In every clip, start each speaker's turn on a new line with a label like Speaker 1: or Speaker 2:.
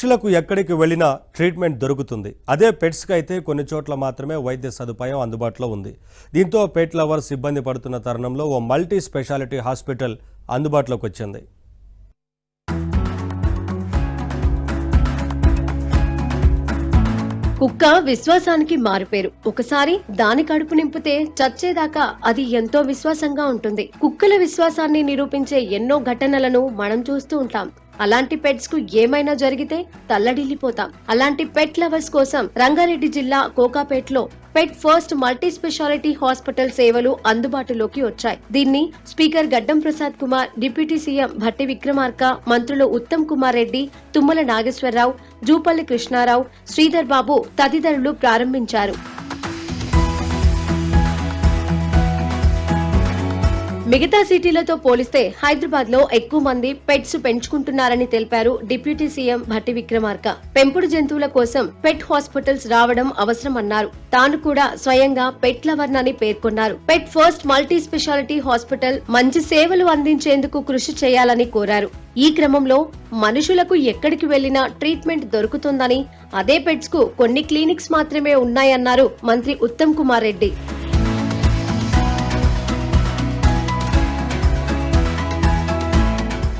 Speaker 1: పక్షులకు ఎక్కడికి వెళ్ళినా ట్రీట్మెంట్ దొరుకుతుంది. అదే పెట్స్కి అయితే కొన్ని చోట్ల మాత్రమే వైద్య సదుపాయం అందుబాటులో ఉంది. దీంతో పెట్ లవర్స్ ఇబ్బంది పడుతున్న తరుణంలో ఓ మల్టీ స్పెషాలిటీ హాస్పిటల్ అందుబాటులోకి వచ్చింది.
Speaker 2: కుక్క విశ్వాసానికి మారుపేరు. ఒకసారి దాని కడుపు నింపితే చచ్చేదాకా అది ఎంతో విశ్వాసంగా ఉంటుంది. కుక్కల విశ్వాసాన్ని నిరూపించే ఎన్నో ఘటనలను మనం చూస్తూ ఉంటాం. అలాంటి పెట్స్ కు ఏమైనా జరిగితే తల్లడిల్లిపోతాం. అలాంటి పెట్ లవర్స్ కోసం రంగారెడ్డి జిల్లా కోకాపేట్లో పెట్ ఫస్ట్ మల్టీ స్పెషాలిటీ హాస్పిటల్ సేవలు అందుబాటులోకి వచ్చాయి. దీన్ని స్పీకర్ గడ్డం ప్రసాద్ కుమార్, డిప్యూటీ సీఎం భట్టి విక్రమార్క, మంత్రులు ఉత్తమ్ కుమార్ రెడ్డి, తుమ్మల నాగేశ్వరరావు, జూపల్లి కృష్ణారావు, శ్రీధర్ బాబు తదితరులు ప్రారంభించారు. మిగతా సిటీలతో పోలిస్తే హైదరాబాద్ లో ఎక్కువ మంది పెట్స్ పెంచుకుంటున్నారని తెలిపారు డిప్యూటీ సీఎం భట్టి విక్రమార్క. పెంపుడు జంతువుల కోసం పెట్ హాస్పిటల్స్ రావడం అవసరమన్నారు. తాను కూడా స్వయంగా పెట్ లవర్ అని పేర్కొన్నారు. పెట్ ఫస్ట్ మల్టీ స్పెషాలిటీ హాస్పిటల్ మంచి సేవలు అందించేందుకు కృషి చేయాలని కోరారు. ఈ క్రమంలో మనుషులకు ఎక్కడికి వెళ్లినా ట్రీట్మెంట్ దొరుకుతుందని, అదే పెట్స్ కు కొన్ని క్లినిక్స్ మాత్రమే ఉన్నాయన్నారు మంత్రి ఉత్తమ్ కుమార్ రెడ్డి.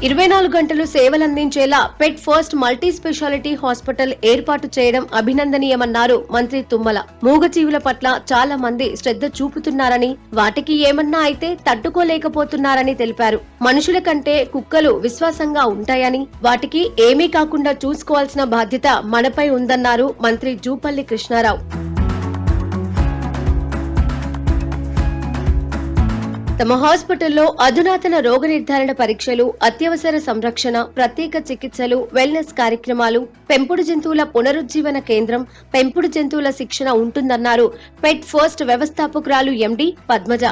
Speaker 2: 24 గంటలు సేవలందించేలా పెట్ ఫస్ట్ మల్టీ స్పెషాలిటీ హాస్పిటల్ ఏర్పాటు చేయడం అభినందనీయమన్నారు మంత్రి తుమ్మల. మూగజీవుల పట్ల చాలా మంది శ్రద్ధ చూపుతున్నారని, వాటికి ఏమన్నా అయితే తట్టుకోలేకపోతున్నారని తెలిపారు. మనుషుల కంటే కుక్కలు విశ్వాసంగా ఉంటాయని, వాటికి ఏమీ కాకుండా చూసుకోవాల్సిన బాధ్యత మనపై ఉందన్నారు మంత్రి జూపల్లి కృష్ణారావు. తమ హాస్పిటల్లో అధునాతన రోగ నిర్ధారణ పరీక్షలు, అత్యవసర సంరక్షణ, ప్రత్యేక చికిత్సలు, వెల్నెస్ కార్యక్రమాలు, పెంపుడు జంతువుల పునరుజ్జీవన కేంద్రం, పెంపుడు జంతువుల శిక్షణ ఉంటుందన్నారు పెట్ ఫస్ట్ వ్యవస్థాపకురాలు ఎండీ పద్మజ.